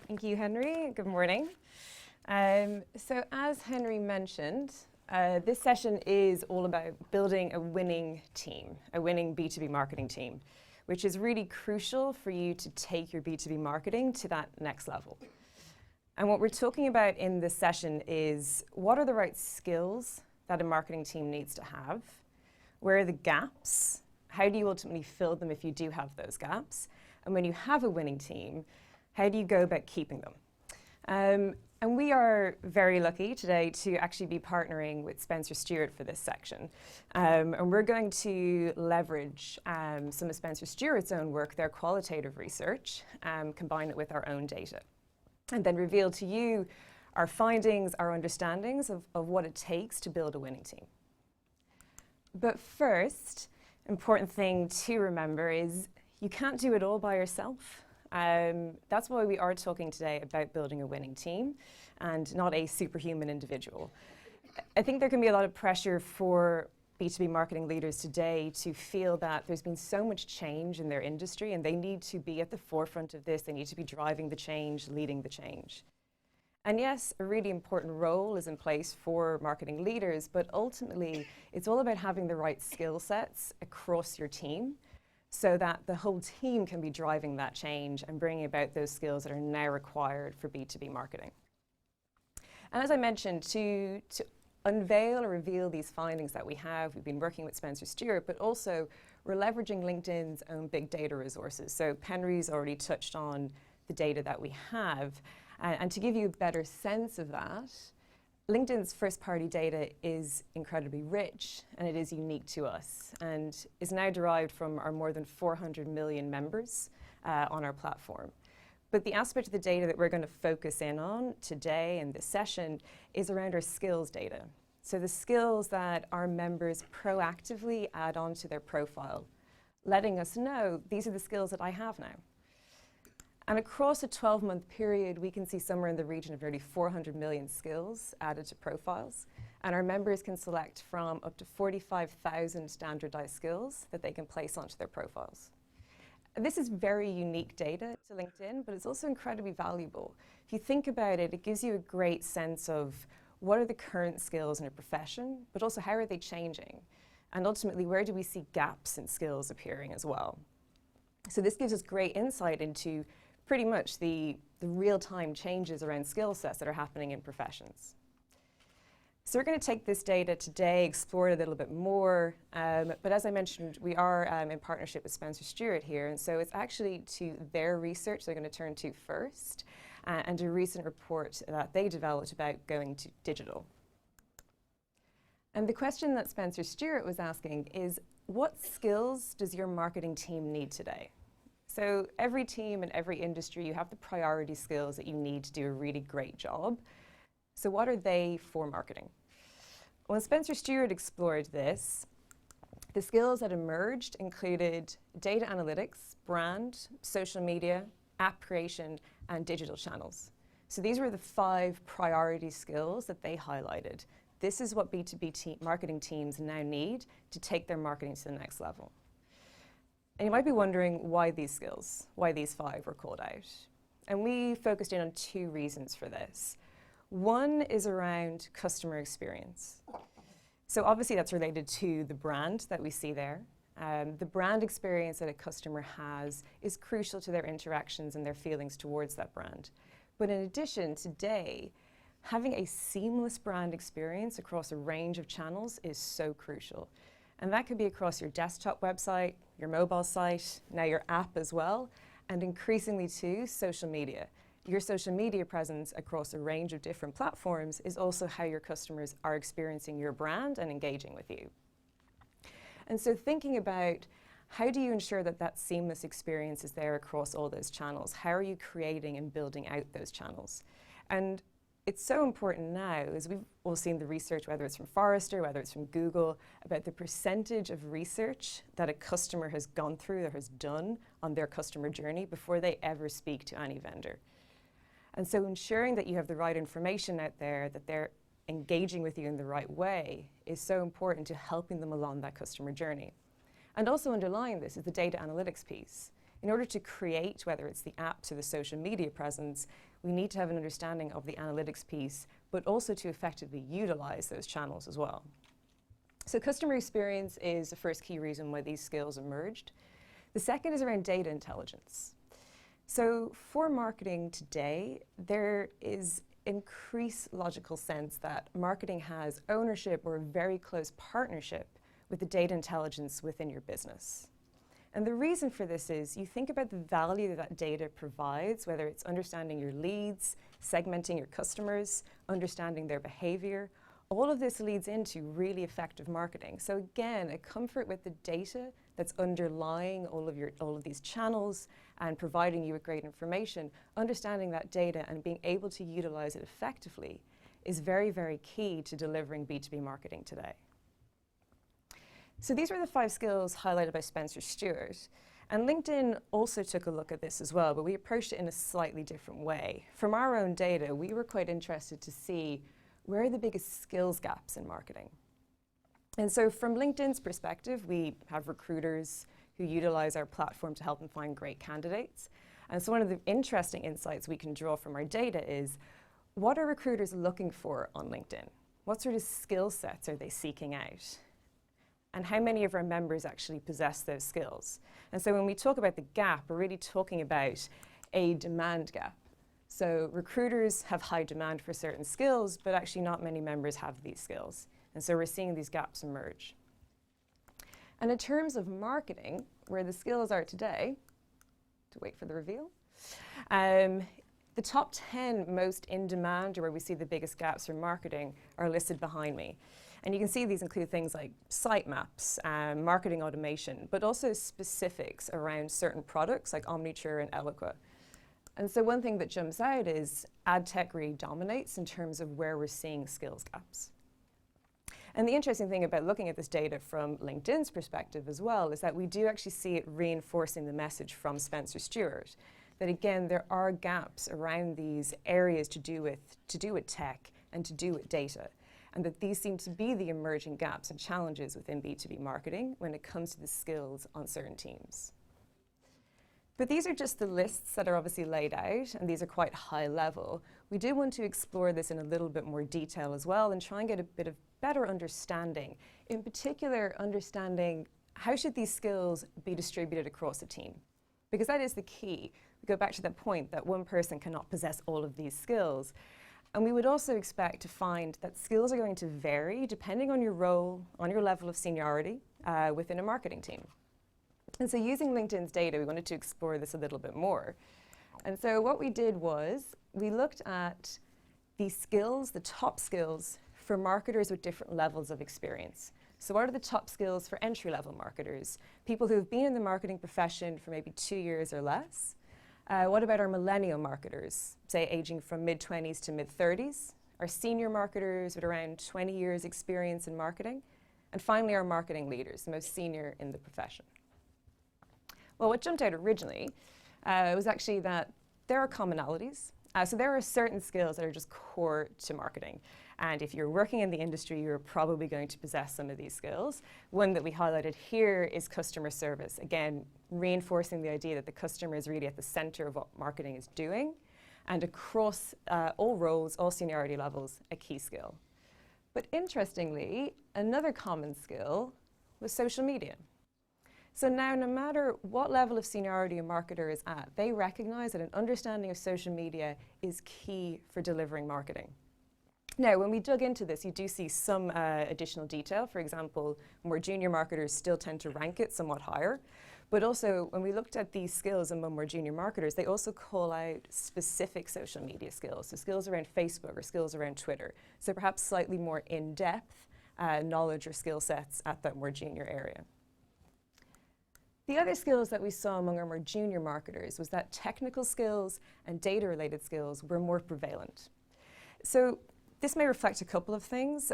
Thank you, Henry. Good morning. So as Henry mentioned, this session is all about building a winning team, a winning B2B marketing team, which is really crucial for you to take your B2B marketing to that next level. And what we're talking about in this session is what are the right skills that a marketing team needs to have? Where are the gaps? How do you ultimately fill them if you do have those gaps? And when you have a winning team, how do you go about keeping them? And we are very lucky today to actually be partnering with Spencer Stuart for this section. And we're going to leverage some of Spencer Stuart's own work, their qualitative research, combine it with our own data, and then reveal to you our findings, our understandings of what it takes to build a winning team. But first, important thing to remember is you can't do it all by yourself. That's why we are talking today about building a winning team and not a superhuman individual. I think there can be a lot of pressure for B2B marketing leaders today to feel that there's been so much change in their industry and they need to be at the forefront of this. They need to be driving the change, leading the change. And yes, a really important role is in place for marketing leaders, but ultimately it's all about having the right skill sets across your team so that the whole team can be driving that change and bringing about those skills that are now required for B2B marketing. And as I mentioned, to unveil or reveal these findings that we have, we've been working with Spencer Stuart, but also we're leveraging LinkedIn's own big data resources. So Henry's already touched on the data that we have. And to give you a better sense of that, LinkedIn's first-party data is incredibly rich, and it is unique to us, and is now derived from our more than 400 million members on our platform. But the aspect of the data that we're going to focus in on today in this session is around our skills data. So the skills that our members proactively add on to their profile, letting us know these are the skills that I have now. And across a 12-month period, we can see somewhere in the region of nearly 400 million skills added to profiles. And our members can select from up to 45,000 standardized skills that they can place onto their profiles. And this is very unique data to LinkedIn, but it's also incredibly valuable. If you think about it, it gives you a great sense of what are the current skills in a profession, but also how are they changing? And ultimately, where do we see gaps in skills appearing as well? So this gives us great insight into pretty much the real-time changes around skill sets that are happening in professions. So we're going to take this data today, explore it a little bit more, but as I mentioned, we are in partnership with Spencer Stuart here, and so it's actually to their research they're going to turn to first, and a recent report that they developed about going to digital. And the question that Spencer Stuart was asking is, what skills does your marketing team need today? So every team in every industry, you have the priority skills that you need to do a really great job. So what are they for marketing? When Spencer Stuart explored this, the skills that emerged included data analytics, brand, social media, app creation, and digital channels. So these were the 5 priority skills that they highlighted. This is what B2B marketing teams now need to take their marketing to the next level. And you might be wondering why these skills, why these 5 were called out. And we focused in on 2 reasons for this. One is around customer experience. So obviously that's related to the brand that we see there. The brand experience that a customer has is crucial to their interactions and their feelings towards that brand. But in addition, today, having a seamless brand experience across a range of channels is so crucial. And that could be across your desktop website, your mobile site, now your app as well, and increasingly too, social media. Your social media presence across a range of different platforms is also how your customers are experiencing your brand and engaging with you. And so thinking about how do you ensure that that seamless experience is there across all those channels? How are you creating and building out those channels? And it's so important now, as we've all seen the research, whether it's from Forrester, whether it's from Google, about the percentage of research that a customer has gone through or has done on their customer journey before they ever speak to any vendor. And so ensuring that you have the right information out there, that they're engaging with you in the right way, is so important to helping them along that customer journey. And also underlying this is the data analytics piece. In order to create, whether it's the apps or the social media presence, we need to have an understanding of the analytics piece, but also to effectively utilize those channels as well. So customer experience is the first key reason why these skills emerged. The second is around data intelligence. So for marketing today, there is increased logical sense that marketing has ownership or a very close partnership with the data intelligence within your business. And the reason for this is you think about the value that that data provides, whether it's understanding your leads, segmenting your customers, understanding their behavior. All of this leads into really effective marketing. So again, a comfort with the data that's underlying all of these channels and providing you with great information, understanding that data and being able to utilize it effectively is very, very key to delivering B2B marketing today. So these were the 5 skills highlighted by Spencer Stuart. And LinkedIn also took a look at this as well, but we approached it in a slightly different way. From our own data, we were quite interested to see where are the biggest skills gaps in marketing. And so from LinkedIn's perspective, we have recruiters who utilize our platform to help them find great candidates. And so one of the interesting insights we can draw from our data is, what are recruiters looking for on LinkedIn? What sort of skill sets are they seeking out? And how many of our members actually possess those skills? And so when we talk about the gap, we're really talking about a demand gap. So recruiters have high demand for certain skills, but actually not many members have these skills. And so we're seeing these gaps emerge. And in terms of marketing, where the skills are today, to wait for the reveal, the top 10 most in demand, or where we see the biggest gaps for marketing, are listed behind me. And you can see these include things like sitemaps, marketing automation, but also specifics around certain products like Omniture and Eloqua. And so one thing that jumps out is ad tech really dominates in terms of where we're seeing skills gaps. And the interesting thing about looking at this data from LinkedIn's perspective as well is that we do actually see it reinforcing the message from Spencer Stuart, that again, there are gaps around these areas to do with tech and to do with data. And that these seem to be the emerging gaps and challenges within B2B marketing when it comes to the skills on certain teams. But these are just the lists that are obviously laid out, and these are quite high level. We do want to explore this in a little bit more detail as well and try and get a bit of better understanding. In particular, understanding how should these skills be distributed across a team? Because that is the key. We go back to that point that one person cannot possess all of these skills. And we would also expect to find that skills are going to vary depending on your role, on your level of seniority within a marketing team. And so using LinkedIn's data, we wanted to explore this a little bit more. And so what we did was we looked at the skills, the top skills for marketers with different levels of experience. So what are the top skills for entry-level marketers? People who have been in the marketing profession for maybe 2 years or less. What about our millennial marketers, say aging from mid-20s to mid-30s? Our senior marketers with around 20 years experience in marketing. And finally, our marketing leaders, the most senior in the profession. Well, what jumped out originally was actually that there are commonalities. So there are certain skills that are just core to marketing. And if you're working in the industry, you're probably going to possess some of these skills. One that we highlighted here is customer service. Again, reinforcing the idea that the customer is really at the center of what marketing is doing. And across all roles, all seniority levels, a key skill. But interestingly, another common skill was social media. So now, no matter what level of seniority a marketer is at, they recognize that an understanding of social media is key for delivering marketing. Now, when we dug into this, you do see some additional detail. For example, more junior marketers still tend to rank it somewhat higher. But also, when we looked at these skills among more junior marketers, they also call out specific social media skills. So skills around Facebook or skills around Twitter. So perhaps slightly more in-depth knowledge or skill sets at that more junior area. The other skills that we saw among our more junior marketers was that technical skills and data-related skills were more prevalent. So this may reflect a couple of things.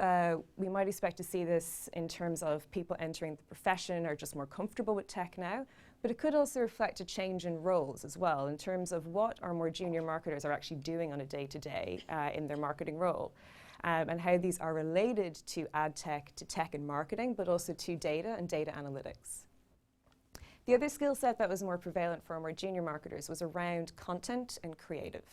We might expect to see this in terms of people entering the profession are just more comfortable with tech now, but it could also reflect a change in roles as well in terms of what our more junior marketers are actually doing on a day-to-day in their marketing role. And how these are related to ad tech, to tech and marketing, but also to data and data analytics. The other skill set that was more prevalent for our more junior marketers was around content and creative.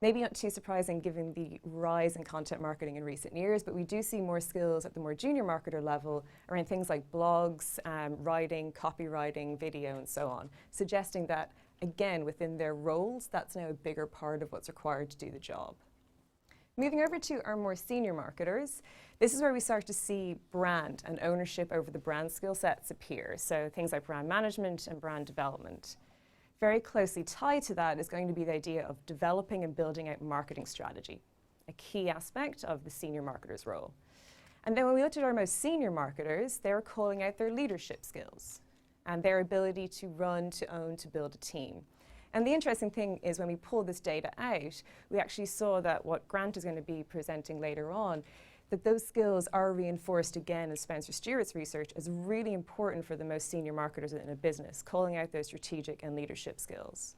Maybe not too surprising given the rise in content marketing in recent years, but we do see more skills at the more junior marketer level around things like blogs, writing, copywriting, video, and so on, suggesting that, again, within their roles, that's now a bigger part of what's required to do the job. Moving over to our more senior marketers, this is where we start to see brand and ownership over the brand skill sets appear. So things like brand management and brand development. Very closely tied to that is going to be the idea of developing and building out marketing strategy, a key aspect of the senior marketer's role. And then when we looked at our most senior marketers, they were calling out their leadership skills and their ability to run, to own, to build a team. And the interesting thing is when we pulled this data out, we actually saw that what Grant is going to be presenting later on, that those skills are reinforced again in Spencer Stuart's research as really important for the most senior marketers in a business, calling out those strategic and leadership skills.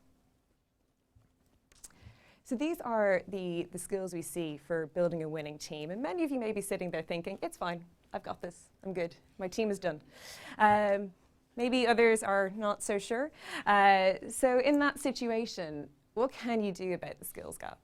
So these are the skills we see for building a winning team. And many of you may be sitting there thinking, it's fine, I've got this, I'm good, my team is done. Maybe others are not so sure. So in that situation, what can you do about the skills gap?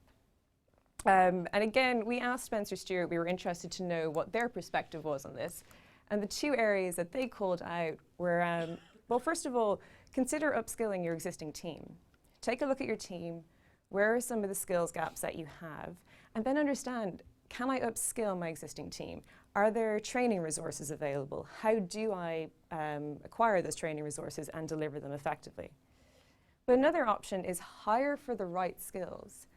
And again, we asked Spencer Stuart, we were interested to know what their perspective was on this. And the two areas that they called out were, well, first of all, consider upskilling your existing team. Take a look at your team. Where are some of the skills gaps that you have? And then understand, can I upskill my existing team? Are there training resources available? How do I acquire those training resources and deliver them effectively? But another option is hire for the right skills.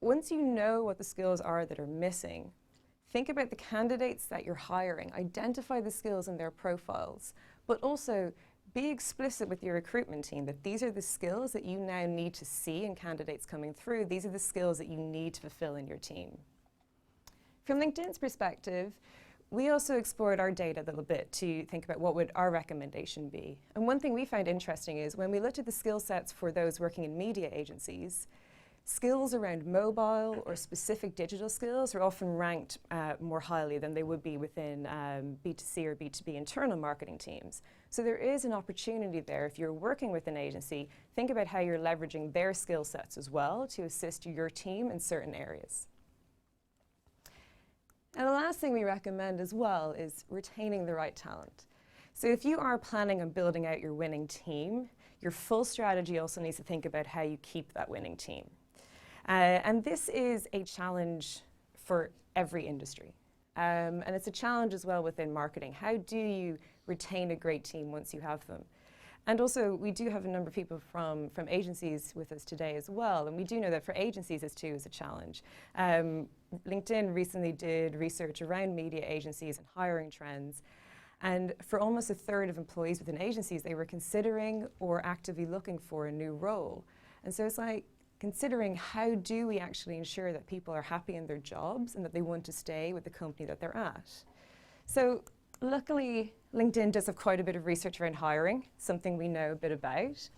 Once you know what the skills are that are missing, think about the candidates that you're hiring, identify the skills in their profiles, but also be explicit with your recruitment team that these are the skills that you now need to see in candidates coming through. These are the skills that you need to fulfill in your team. From LinkedIn's perspective, we also explored our data a little bit to think about what would our recommendation be. And one thing we found interesting is when we looked at the skill sets for those working in media agencies, skills around mobile or specific digital skills are often ranked more highly than they would be within B2C or B2B internal marketing teams. So there is an opportunity there. If you're working with an agency, think about how you're leveraging their skill sets as well to assist your team in certain areas. And the last thing we recommend as well is retaining the right talent. So if you are planning on building out your winning team, your full strategy also needs to think about how you keep that winning team. And this is a challenge for every industry. And it's a challenge as well within marketing. How do you retain a great team once you have them? And also, we do have a number of people from agencies with us today as well. And we do know that for agencies, this too is a challenge. LinkedIn recently did research around media agencies and hiring trends. And for almost a third of employees within agencies, they were considering or actively looking for a new role. And so it's like, considering how do we actually ensure that people are happy in their jobs and that they want to stay with the company that they're at. So luckily, LinkedIn does have quite a bit of research around hiring, something we know a bit about.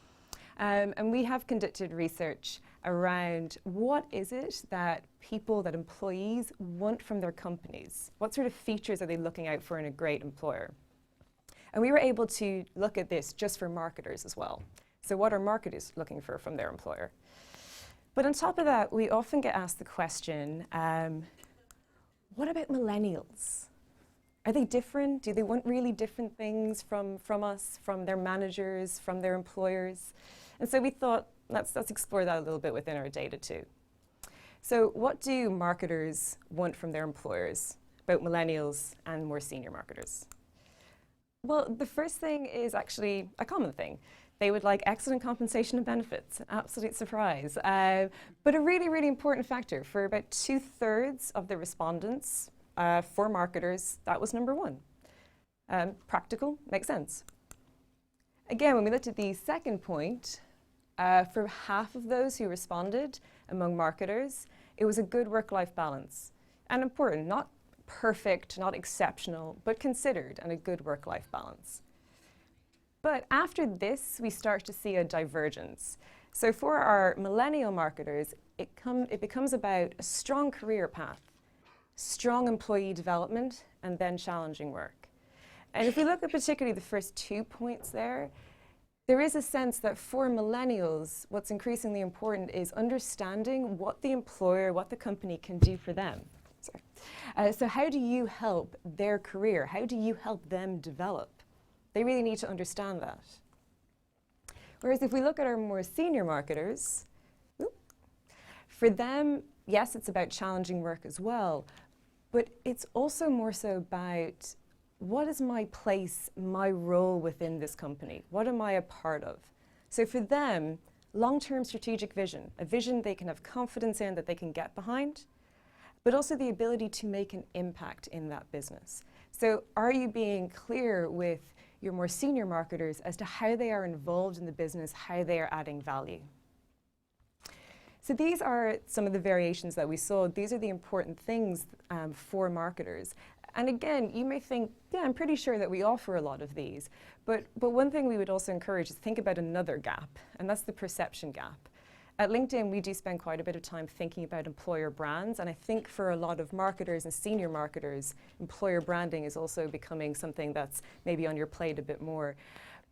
And we have conducted research around what is it that people, that employees want from their companies? What sort of features are they looking out for in a great employer? And we were able to look at this just for marketers as well. So what are marketers looking for from their employer? But on top of that, we often get asked the question, what about millennials? Are they different? Do they want really different things from us, from their managers, from their employers? And so we thought, let's explore that a little bit within our data too. So what do marketers want from their employers, both millennials and more senior marketers? Well, the first thing is actually a common thing. They would like excellent compensation and benefits, absolute surprise. But a really, really important factor for about 2/3 of the respondents for marketers, that was number one. Practical, makes sense. Again, when we looked at the second point, for half of those who responded among marketers, it was a good work-life balance. And important, not perfect, not exceptional, but considered and a good work-life balance. But after this, we start to see a divergence. So for our millennial marketers, it becomes about a strong career path, strong employee development, and then challenging work. And if we look at particularly the first 2 points there, there is a sense that for millennials, what's increasingly important is understanding what the employer, what the company can do for them. So how do you help their career? How do you help them develop? They really need to understand that. Whereas if we look at our more senior marketers, for them, yes, it's about challenging work as well, but it's also more so about what is my place, my role within this company? What am I a part of? So for them, long-term strategic vision, a vision they can have confidence in, that they can get behind, but also the ability to make an impact in that business. So are you being clear with your more senior marketers as to how they are involved in the business, how they are adding value? So these are some of the variations that we saw. These are the important things for marketers. And again, you may think, yeah, I'm pretty sure that we offer a lot of these. But one thing we would also encourage is think about another gap, and that's the perception gap. At LinkedIn, we do spend quite a bit of time thinking about employer brands, and I think for a lot of marketers and senior marketers, employer branding is also becoming something that's maybe on your plate a bit more.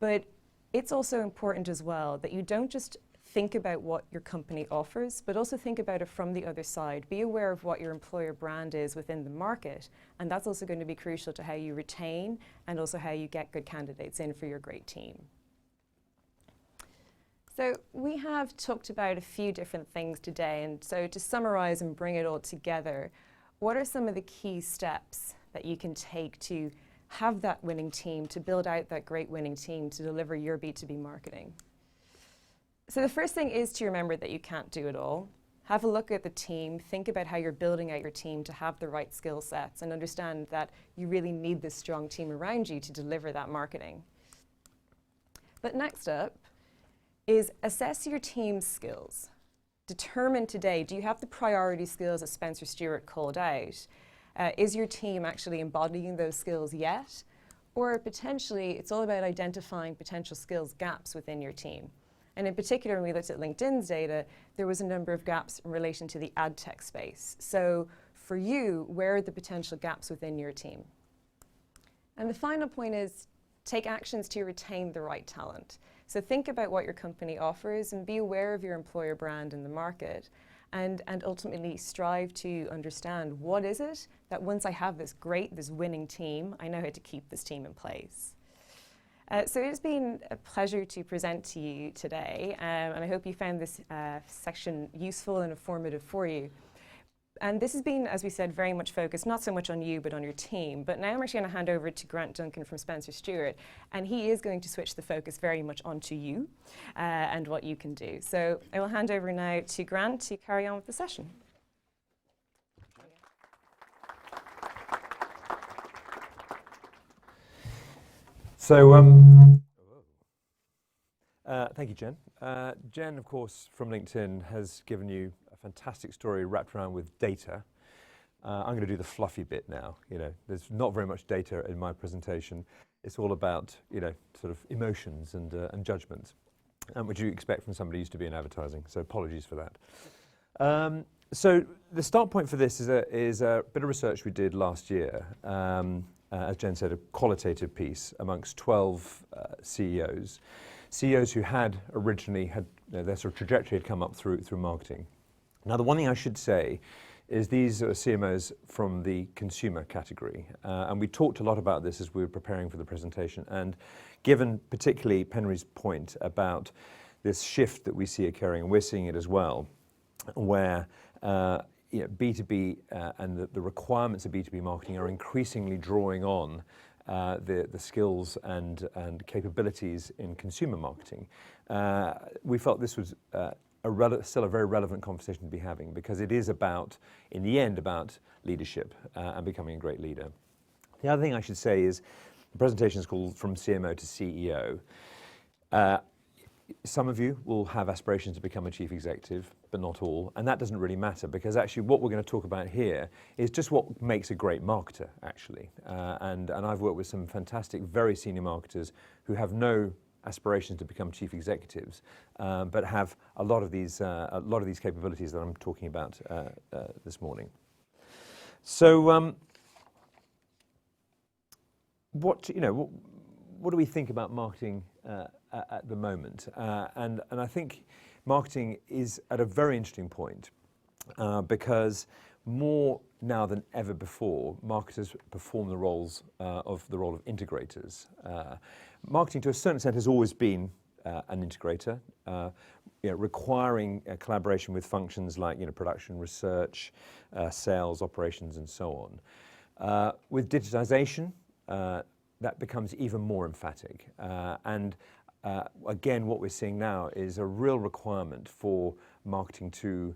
But it's also important as well that you don't just think about what your company offers, but also think about it from the other side. Be aware of what your employer brand is within the market, and that's also going to be crucial to how you retain and also how you get good candidates in for your great team. So we have talked about a few different things today, and so to summarize and bring it all together, what are some of the key steps that you can take to have that winning team, to build out that great winning team, to deliver your B2B marketing? So the first thing is to remember that you can't do it all. Have a look at the team, think about how you're building out your team to have the right skill sets, and understand that you really need this strong team around you to deliver that marketing. But next up is assess your team's skills. Determine today, do you have the priority skills that Spencer Stuart called out? Is your team actually embodying those skills yet? Or potentially, it's all about identifying potential skills gaps within your team. And in particular, when we looked at LinkedIn's data, there was a number of gaps in relation to the ad tech space. So for you, where are the potential gaps within your team? And the final point is take actions to retain the right talent. So think about what your company offers and be aware of your employer brand in the market, and ultimately strive to understand what is it that once I have this winning team, I know how to keep this team in place. So it's been a pleasure to present to you today, and I hope you found this section useful and informative for you. And this has been, as we said, very much focused, not so much on you, but on your team. But now I'm actually going to hand over to Duncan from Spencer Stuart, and he is going to switch the focus very much onto you and what you can do. So I will hand over now to Grant to carry on with the session. So, thank you, Jen. Jen, of course, from LinkedIn has given you a fantastic story wrapped around with data. I'm going to do the fluffy bit now. You know, there's not very much data in my presentation. It's all about, you know, sort of emotions and judgment, which you expect from somebody who used to be in advertising. So apologies for that. So the start point for this is a bit of research we did last year. As Jen said, a qualitative piece amongst 12 CEOs who had originally had their sort of trajectory had come up through marketing. Now, the one thing I should say is these are CMOs from the consumer category, and we talked a lot about this as we were preparing for the presentation. And given particularly Penry's point about this shift that we see occurring, and we're seeing it as well, where you know, B2B and the requirements of B2B marketing are increasingly drawing on the skills and capabilities in consumer marketing. We felt this was still a very relevant conversation to be having, because it is about, in the end, about leadership and becoming a great leader. The other thing I should say is the presentation is called From CMO to CEO. Some of you will have aspirations to become a chief executive, but not all, and that doesn't really matter, because actually what we're going to talk about here is just what makes a great marketer, actually. And I've worked with some fantastic, very senior marketers who have no aspirations to become chief executives, but have a lot of these capabilities that I'm talking about this morning. So, what do we think about marketing at the moment? And I think marketing is at a very interesting point because more now than ever before, marketers perform the role of integrators. Marketing, to a certain extent, has always been an integrator, requiring collaboration with functions like production, research, sales, operations, and so on. With digitization, that becomes even more emphatic. And again, what we're seeing now is a real requirement for marketing to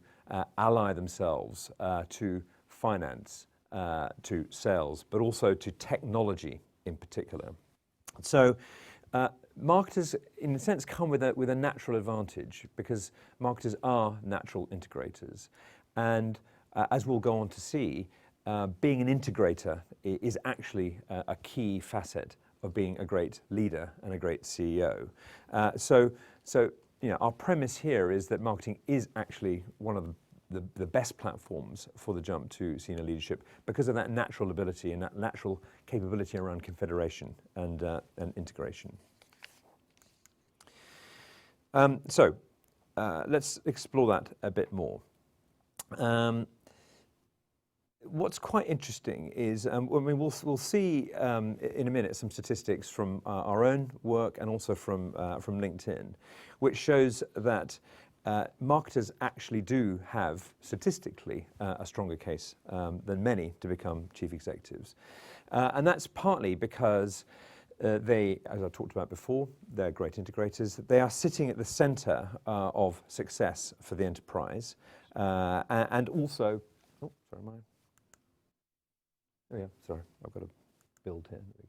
ally themselves to finance, to sales, but also to technology in particular. So marketers, in a sense, come with a natural advantage because marketers are natural integrators. And as we'll go on to see, being an integrator is actually a key facet of being a great leader and a great CEO. So our premise here is that marketing is actually one of the best platforms for the jump to senior leadership because of that natural ability and that natural capability around confederation and integration. So let's explore that a bit more. What's quite interesting is, we'll see in a minute some statistics from our own work and also from LinkedIn, which shows that marketers actually do have, statistically, a stronger case than many to become chief executives. And that's partly because they, as I talked about before, they're great integrators. They are sitting at the center of success for the enterprise. And also, I've got a build here. There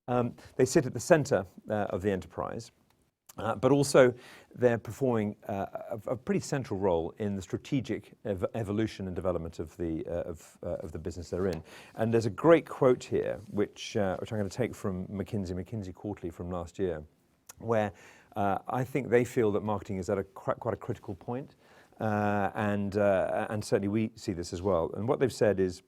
we go. They sit at the center of the enterprise. But also, they're performing a pretty central role in the strategic evolution and development of the business they're in. And there's a great quote here, which I'm going to take from McKinsey Quarterly from last year, where I think they feel that marketing is at quite a critical point, and certainly we see this as well. And what they've said is,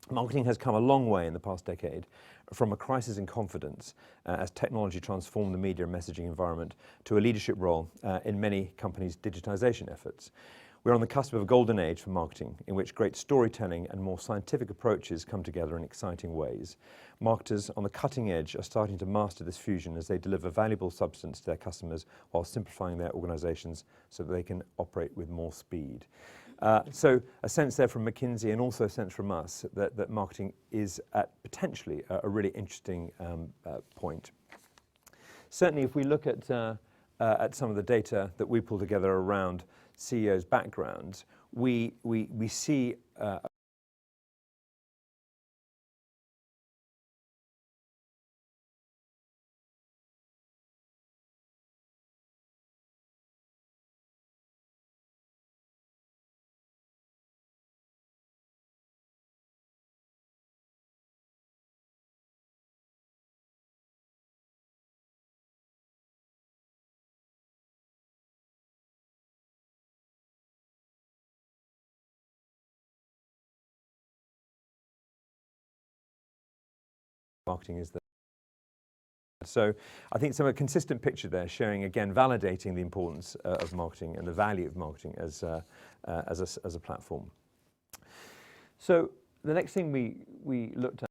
marketing has come a long way in the past decade from a crisis in confidence as technology transformed the media and messaging environment to a leadership role in many companies' digitization efforts. We're on the cusp of a golden age for marketing in which great storytelling and more scientific approaches come together in exciting ways. Marketers on the cutting edge are starting to master this fusion as they deliver valuable substance to their customers while simplifying their organizations so that they can operate with more speed. So a sense there from McKinsey and also a sense from us that marketing is at potentially a really interesting point. Certainly if we look at some of the data that we pull together around CEOs' backgrounds, we see marketing is there. So I think some of a consistent picture there, showing again, validating the importance of marketing and the value of marketing as a platform. So the next thing we looked at.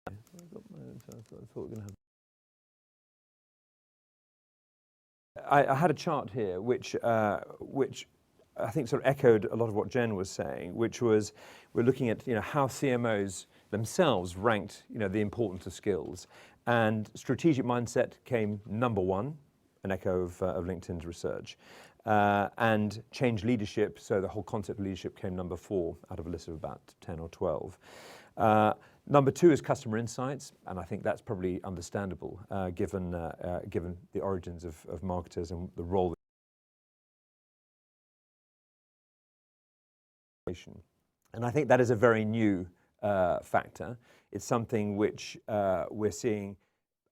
I thought we were going to have. I had a chart here which I think sort of echoed a lot of what Jen was saying, which was we're looking at how CMOs themselves ranked the importance of skills, and strategic mindset came number one, an echo of LinkedIn's research, and change leadership. So the whole concept of leadership came number 4 out of a list of about 10 or 12. Number 2 is customer insights, and I think that's probably understandable given the origins of marketers and the role. And I think that is a very new factor. It's something which we're seeing,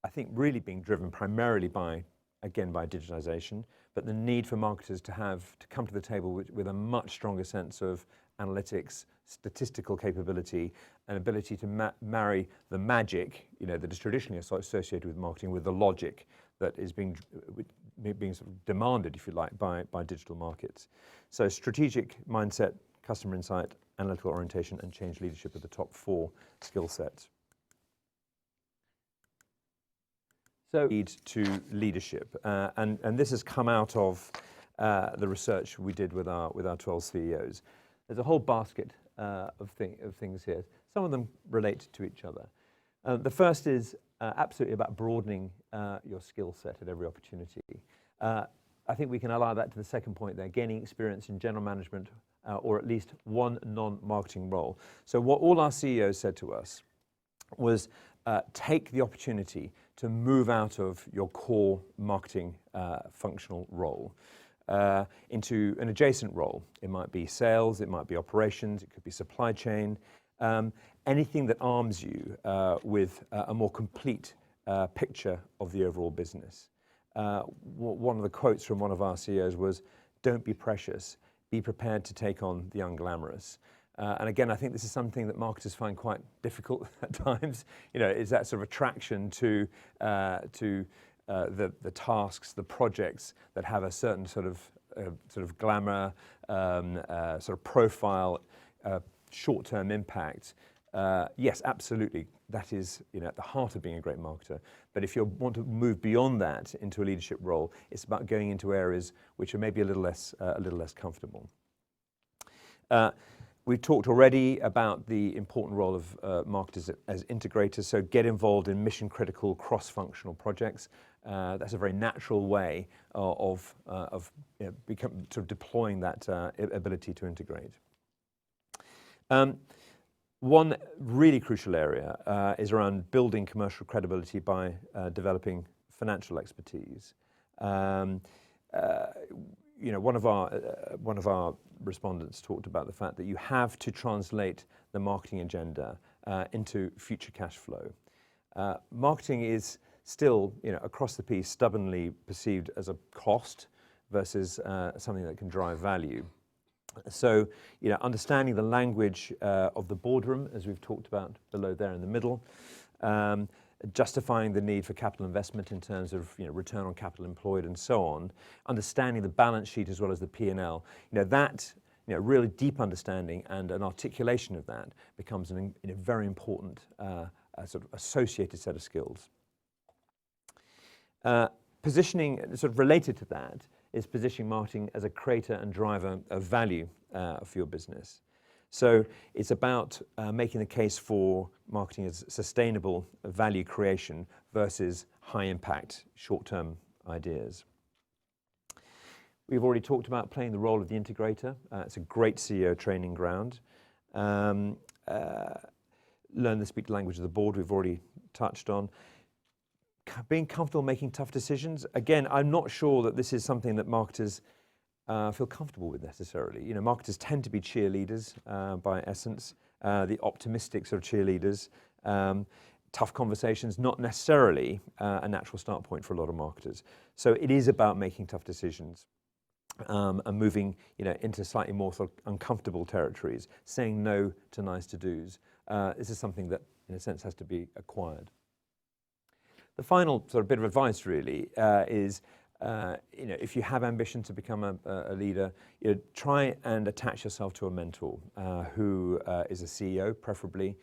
I think, really being driven primarily by digitization, but the need for marketers to come to the table with a much stronger sense of analytics, statistical capability, and ability to marry the magic, that is traditionally associated with marketing, with the logic that is being sort of demanded, if you like, by digital markets. So strategic mindset, customer insight, analytical orientation, and change leadership are the top 4 skill sets. So lead to leadership, and this has come out of the research we did with our 12 CEOs. There's a whole basket of things here. Some of them relate to each other. The first is absolutely about broadening your skill set at every opportunity. I think we can ally that to the second point there, gaining experience in general management or at least one non-marketing role. So what all our CEOs said to us was take the opportunity to move out of your core marketing functional role into an adjacent role. It might be sales, it might be operations, it could be supply chain, anything that arms you with a more complete picture of the overall business. One of the quotes from one of our CEOs was, "Don't be precious, be prepared to take on the unglamorous." And again, I think this is something that marketers find quite difficult at times. Is that sort of attraction to the tasks, the projects that have a certain sort of glamour, sort of profile, short-term impact. Yes, absolutely. That is, at the heart of being a great marketer. But if you want to move beyond that into a leadership role, it's about going into areas which are maybe a little less comfortable. We've talked already about the important role of marketers as integrators. So get involved in mission-critical, cross-functional projects. That's a very natural way of sort of deploying that ability to integrate. One really crucial area is around building commercial credibility by developing financial expertise. One of our respondents talked about the fact that you have to translate the marketing agenda into future cash flow. Marketing is still, across the piece, stubbornly perceived as a cost versus something that can drive value. So, understanding the language of the boardroom, as we've talked about below there in the middle, justifying the need for capital investment in terms of return on capital employed and so on, understanding the balance sheet as well as the P&L, that really deep understanding and an articulation of that becomes a very important sort of associated set of skills. Positioning, sort of related to that, is positioning marketing as a creator and driver of value for your business. So it's about making the case for marketing as sustainable value creation versus high impact short-term ideas. We've already talked about playing the role of the integrator. It's a great CEO training ground. Learn to speak the language of the board, we've already touched on. Being comfortable making tough decisions. Again, I'm not sure that this is something that marketers feel comfortable with necessarily. Marketers tend to be cheerleaders by essence, the optimistic sort of cheerleaders. Tough conversations, not necessarily a natural start point for a lot of marketers. So it is about making tough decisions and moving into slightly more sort of uncomfortable territories, saying no to nice to-dos. This is something that, in a sense, has to be acquired. The final sort of bit of advice really is, if you have ambition to become a leader, try and attach yourself to a mentor who is a CEO, preferably,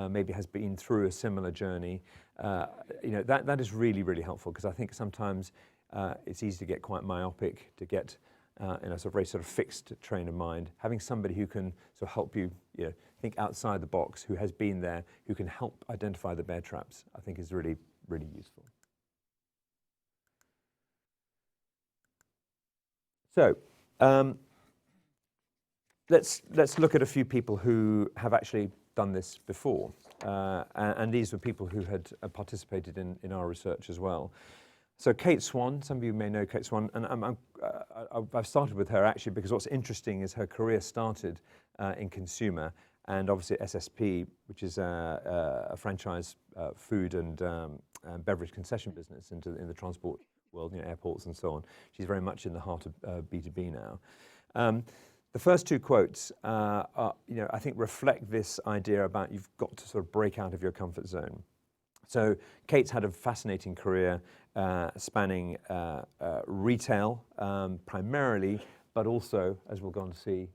maybe has been through a similar journey. That is really, really helpful because I think sometimes it's easy to get quite myopic, to get in a sort of very sort of fixed train of mind. Having somebody who can sort of help you, think outside the box, who has been there, who can help identify the bear traps, I think is really, really useful. So let's look at a few people who have actually done this before, and these were people who had participated in our research as well. So Kate Swan, some of you may know Kate Swan, and I've started with her actually because what's interesting is her career started in consumer, and obviously SSP, which is a franchise food and beverage concession business in the transport world, airports and so on. She's very much in the heart of B2B now. The first two quotes, are, I think reflect this idea about you've got to sort of break out of your comfort zone. So Kate's had a fascinating career spanning retail primarily, but also, as we'll go on to see,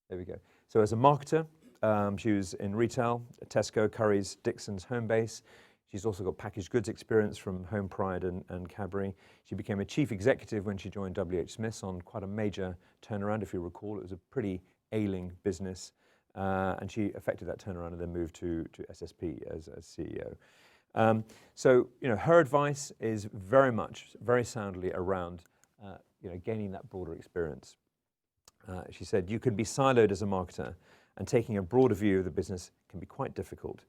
there we go. So as a marketer, she was in retail, Tesco, Currys, Dixon's, Homebase. She's also got packaged goods experience from Home Pride and Cadbury. She became a chief executive when she joined WH Smith's on quite a major turnaround. If you recall, it was a pretty ailing business, and she effected that turnaround and then moved to SSP as CEO. So her advice is very soundly around gaining that broader experience. She said, you can be siloed as a marketer, and taking a broader view of the business can be quite difficult.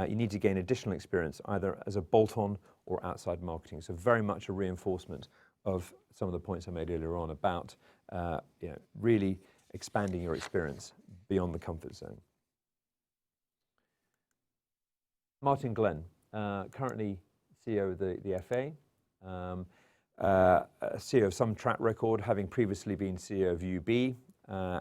You need to gain additional experience either as a bolt-on or outside marketing. So very much a reinforcement of some of the points I made earlier on about really expanding your experience beyond the comfort zone. Martin Glenn, currently CEO of the FA, CEO of some track record, having previously been CEO of UB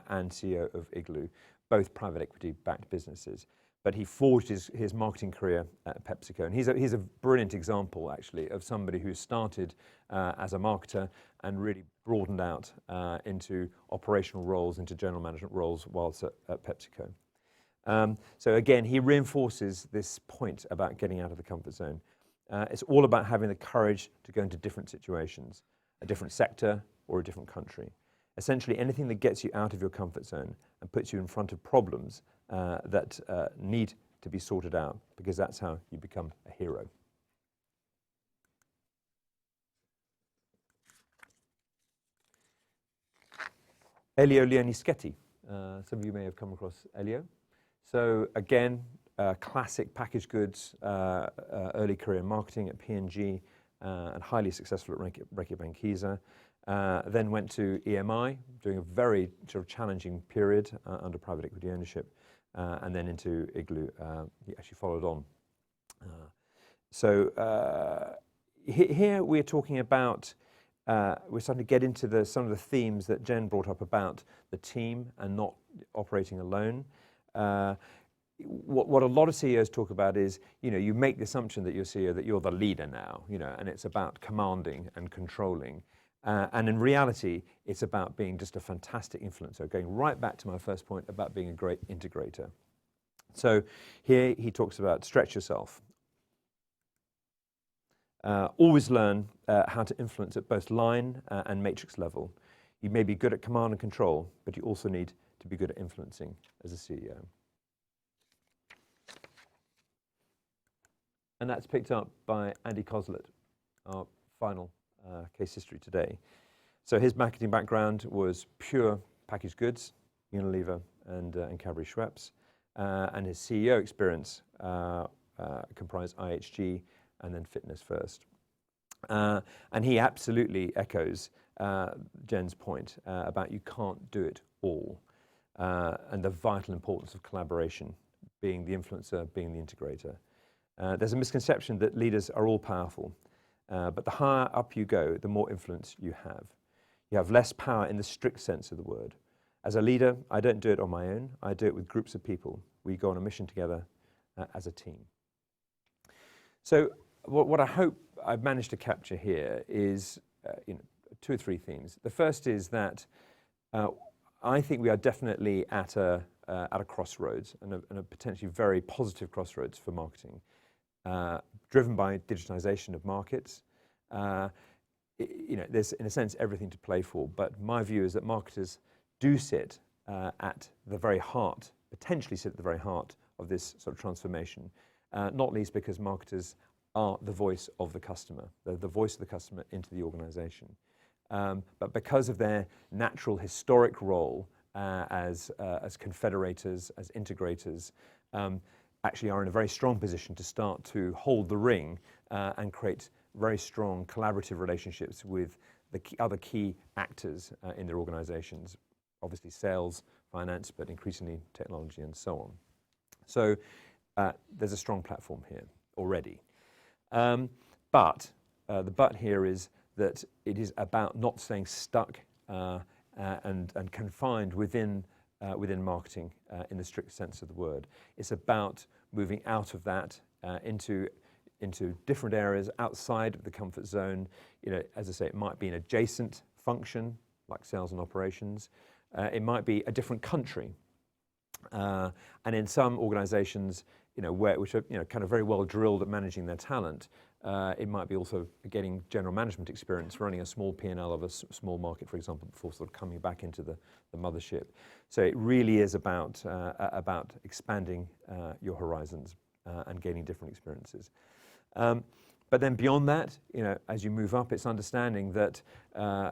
and CEO of Igloo, both private equity-backed businesses. But he forged his marketing career at PepsiCo. And he's a brilliant example, actually, of somebody who started as a marketer and really broadened out into operational roles, into general management roles whilst at PepsiCo. So again, he reinforces this point about getting out of the comfort zone. It's all about having the courage to go into different situations, a different sector or a different country. Essentially, anything that gets you out of your comfort zone and puts you in front of problems that need to be sorted out, because that's how you become a hero. Elio Lionischetti. Some of you may have come across Elio. So again, classic packaged goods, early career in marketing at P&G, and highly successful at Reckitt Benckiser. Then went to EMI, doing a very sort of challenging period under private equity ownership, and then into Igloo. He actually followed on. Here we're talking about, we're starting to get into some of the themes that Jen brought up about the team and not operating alone. What a lot of CEOs talk about is, you make the assumption that you're CEO, that you're the leader now, and it's about commanding and controlling. And in reality, it's about being just a fantastic influencer, going right back to my first point about being a great integrator. So here he talks about stretch yourself. Always learn how to influence at both line and matrix level. You may be good at command and control, but you also need to be good at influencing as a CEO. And that's picked up by Andy Coslet, our final case history today. So his marketing background was pure packaged goods, Unilever and Cadbury Schweppes, and his CEO experience comprised IHG and then Fitness First. And he absolutely echoes Jen's point about you can't do it all, and the vital importance of collaboration, being the influencer, being the integrator. There's a misconception that leaders are all powerful, but the higher up you go, the more influence you have. You have less power in the strict sense of the word. As a leader, I don't do it on my own. I do it with groups of people. We go on a mission together as a team. So what I hope I've managed to capture here is two or three themes. The first is that I think we are definitely at a crossroads, and a potentially very positive crossroads for marketing, driven by digitization of markets. There's, in a sense, everything to play for, but my view is that marketers do sit at the very heart, potentially sit at the very heart of this sort of transformation, not least because marketers are the voice of the customer. They're the voice of the customer into the organization. But because of their natural historic role as confederators, as integrators, actually are in a very strong position to start to hold the ring and create very strong collaborative relationships with the other key actors in their organizations, obviously sales, finance, but increasingly technology and so on. So there's a strong platform here already. But the but here is that it is about not staying stuck and confined within marketing in the strict sense of the word. It's about moving out of that into different areas outside of the comfort zone. You know, as I say, it might be an adjacent function like sales and operations. It might be a different country. And in some organizations, you know, which are, you know, kind of very well drilled at managing their talent, it might be also getting general management experience, running a small P&L of a small market, for example, before sort of coming back into the mothership. So it really is about expanding your horizons and gaining different experiences. But then beyond that, you know, as you move up, it's understanding that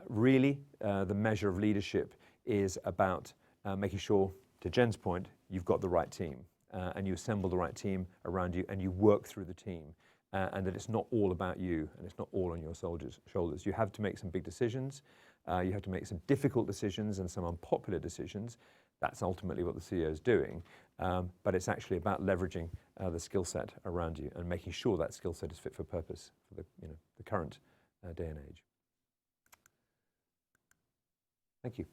really the measure of leadership is about making sure, to Jen's point, you've got the right team and you assemble the right team around you and you work through the team and that it's not all about you and it's not all on your shoulders. You have to make some big decisions. You have to make some difficult decisions and some unpopular decisions. That's ultimately what the CEO is doing. But it's actually about leveraging the skill set around you and making sure that skill set is fit for purpose for the current day and age. Thank you.